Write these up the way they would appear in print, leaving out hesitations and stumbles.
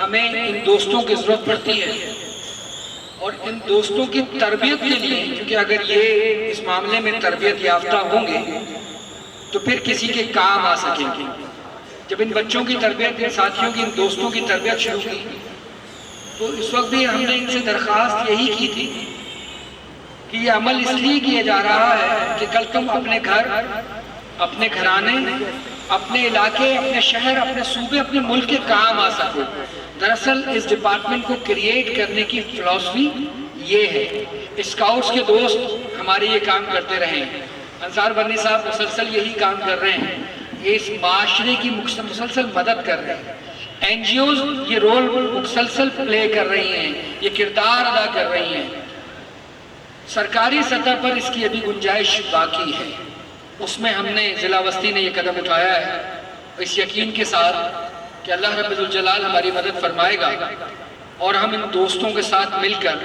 ہمیں ان دوستوں کی ضرورت پڑتی ہے، اور ان دوستوں کی تربیت کے لیے، کیونکہ اگر یہ اس معاملے میں تربیت یافتہ ہوں گے تو پھر کسی کے کام آ سکیں گے۔ جب ان بچوں کی تربیت، ان ساتھیوں کی، ان دوستوں کی تربیت شروع کی تو اس وقت بھی ہم نے ان سے درخواست یہی کی تھی کہ یہ عمل اس لیے کیا جا رہا ہے کہ کل تم اپنے گھر، اپنے گھرانے، اپنے علاقے، اپنے شہر، اپنے صوبے، اپنے ملک کے کام آ سکو۔ دراصل اس ڈپارٹمنٹ کو کریٹ کرنے کی فلسفی یہ ہے۔ اسکاؤٹس کے دوست ہمارے یہ کام کرتے رہے ہیں، انصار بنی صاحب مسلسل یہی کام کر رہے ہیں، اس معاشرے کی مسلسل مدد کر رہے ہیں، این جی اوز یہ رول مسلسل پلے کر رہی ہیں، یہ کردار ادا کر رہی ہیں۔ سرکاری سطح پر اس کی ابھی گنجائش باقی ہے، اس میں ہم نے ضلع وسطی نے یہ قدم اٹھایا ہے، اس یقین کے ساتھ کہ اللہ رب الجلال ہماری مدد فرمائے گا، اور ہم ان دوستوں کے ساتھ مل کر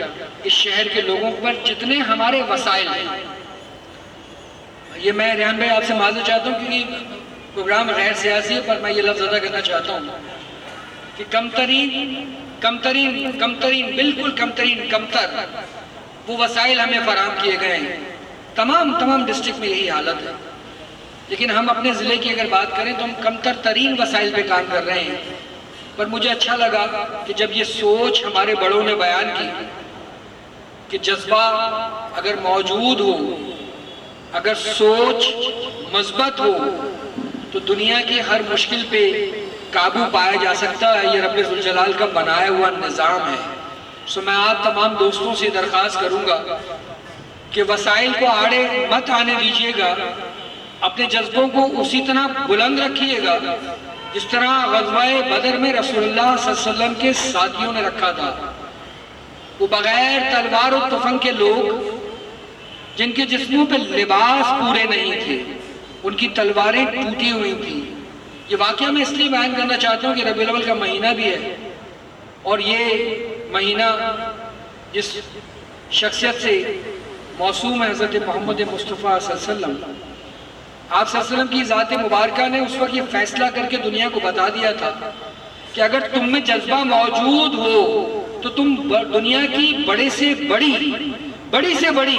اس شہر کے لوگوں پر جتنے ہمارے وسائل ہیں، یہ میں ریحان بھائی آپ سے معذرت چاہتا ہوں کیونکہ پروگرام غیر سیاسی ہے، پر میں یہ لفظ ادا کرنا چاہتا ہوں کہ کمترین بالکل کمتر وہ وسائل ہمیں فراہم کیے گئے ہیں۔ تمام ڈسٹرکٹ میں یہی حالت ہے، لیکن ہم اپنے ضلع کی اگر بات کریں تو ہم کمتر ترین وسائل پہ کام کر رہے ہیں۔ پر مجھے اچھا لگا کہ جب یہ سوچ ہمارے بڑوں نے بیان کی کہ جذبہ اگر موجود ہو، اگر سوچ مثبت ہو تو دنیا کی ہر مشکل پہ قابو پایا جا سکتا ہے۔ یہ رب ذوالجلال کا بنایا ہوا نظام ہے۔ سو میں آپ تمام دوستوں سے درخواست کروں گا کہ وسائل کو آڑے مت آنے دیجیے گا، اپنے جذبوں کو اسی طرح بلند رکھیے گا جس طرح غزوہ بدر میں رسول اللہ صلی اللہ علیہ وسلم کے ساتھیوں نے رکھا تھا۔ وہ بغیر تلوار و تفنگ کے لوگ جن کے جسموں پہ لباس پورے نہیں تھے، ان کی تلواریں ٹوٹی ہوئی تھیں۔ یہ واقعہ میں اس لیے بیان کرنا چاہتا ہوں کہ ربیع الاول کا مہینہ بھی ہے، اور یہ مہینہ جس شخصیت سے موسوم ہے حضرت محمد مصطفیٰ صلی اللہ علیہ وسلم، آپ صلی اللہ علیہ وسلم کی ذات مبارکہ نے اس وقت یہ فیصلہ کر کے دنیا کو بتا دیا تھا کہ اگر تم میں جذبہ موجود ہو تو تم دنیا کی بڑی سے بڑی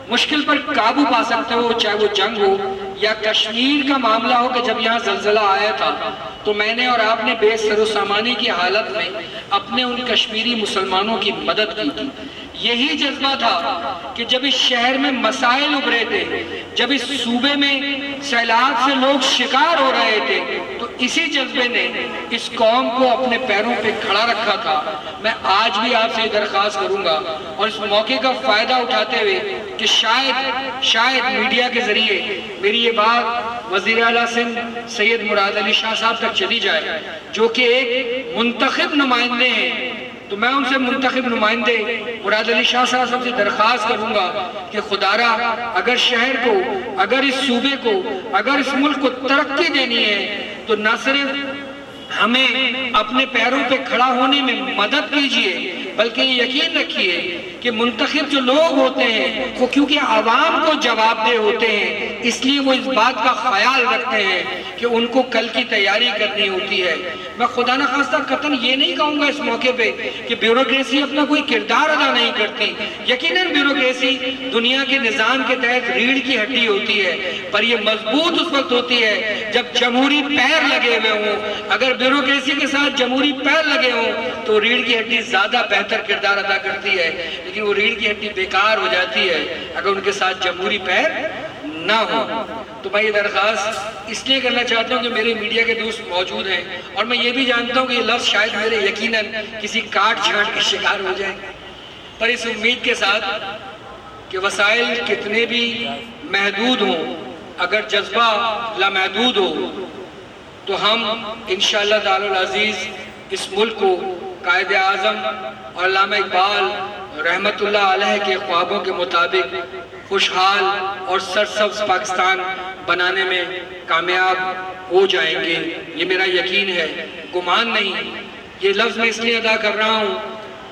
مشکل پر قابو پا سکتے ہو، چاہے وہ جنگ ہو یا کشمیر کا معاملہ ہو کہ جب یہاں زلزلہ آیا تھا تو میں نے اور آپ نے بے سر و سامانی کی حالت میں اپنے ان کشمیری مسلمانوں کی مدد کی تھی۔ یہی جذبہ تھا کہ جب اس شہر میں مسائل ابھرے تھے، جب اس صوبے میں سیلاب سے لوگ شکار ہو رہے تھے، تو اسی جذبے نے اس قوم کو اپنے پیروں پہ کھڑا رکھا تھا۔ میں آج بھی آپ سے درخواست کروں گا اور اس موقع کا فائدہ اٹھاتے ہوئے کہ شاید میڈیا کے ذریعے میری یہ بات وزیر اعلیٰ سندھ سید مراد علی شاہ صاحب تک چلی جائے، جو کہ ایک منتخب نمائندے ہیں، تو میں ان سے منتخب نمائندے مراد علی شاہ صاحب سے درخواست کروں گا کہ خدا را اگر شہر کو، اگر اس صوبے کو، اگر اس ملک کو ترقی دینی ہے تو نہ صرف ہمیں اپنے پیروں پہ کھڑا ہونے میں مدد کیجئے، بلکہ یہ یقین رکھیے کہ منتخب جو لوگ ہوتے ہیں وہ کیونکہ عوام کو جواب دہ ہوتے ہیں، اس لیے وہ اس بات کا خیال رکھتے ہیں کہ ان کو کل کی تیاری کرنی ہوتی ہے۔ میں خدا نخواستہ قطعاً یہ نہیں کہوں گا اس موقع پہ کہ بیوروکریسی اپنا کوئی کردار ادا نہیں کرتی۔ یقیناً بیوروکریسی دنیا کے نظام کے تحت ریڑھ کی ہڈی ہوتی ہے، پر یہ مضبوط اس وقت ہوتی ہے جب جمہوری پیر لگے ہوئے ہوں۔ اگر بیوروکریسی کے ساتھ جمہوری پیر لگے ہوں تو ریڑھ کی ہڈی زیادہ بہتر کردار ادا کرتی ہے، لیکن وہ ریڑھ کی ہڈی بیکار ہو جاتی ہے اگر ان کے ساتھ جمہوری پیر نہ ہو۔ تو میں یہ درخواست اس لیے کرنا چاہتا ہوں کہ میرے میڈیا کے دوست موجود ہیں، اور میں یہ بھی جانتا ہوں کہ یہ لفظ شاید میرے یقیناً کسی کاٹ چھانٹ کے شکار ہو جائیں، پر اس امید کے ساتھ کہ وسائل کتنے بھی محدود ہوں، اگر جذبہ لامحدود ہو تو ہم انشاءاللہ تعالی العزیز اس ملک کو قائد اعظم اور علامہ اقبال رحمت اللہ علیہ کے خوابوں کے مطابق خوشحال اور سرسبز پاکستان بنانے میں کامیاب ہو جائیں گے۔ یہ میرا یقین ہے، گمان نہیں۔ یہ لفظ میں اس لیے ادا کر رہا ہوں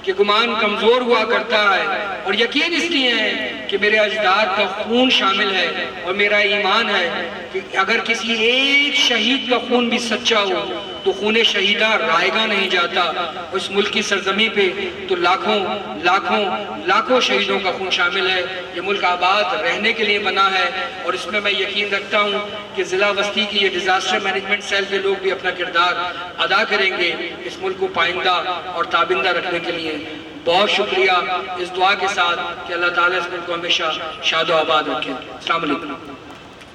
کہ گمان کمزور ہوا کرتا ہے، اور یقین اس لیے ہے کہ میرے اجداد کا خون شامل ہے اور میرا ایمان ہے کہ اگر کسی ایک شہید کا خون بھی سچا ہو تو خون شہیدہ رائے گا نہیں جاتا. اس ملک کی سرزمین پہ تو لاکھوں لاکھوں لاکھوں شہیدوں کا خون شامل ہے. یہ ملک آباد رہنے کے لیے بنا ہے اور اس میں یقین رکھتا ہوں کہ ضلع وسطی کی یہ ڈیزاسٹر مینجمنٹ سیل کے لوگ بھی اپنا کردار ادا کریں گے اس ملک کو پائندہ اور تابندہ رکھنے کے لیے. بہت شکریہ اس دعا کے ساتھ کہ اللہ تعالیٰ اس ملک کو ہمیشہ شاد و آباد رکھے. السلام علیکم.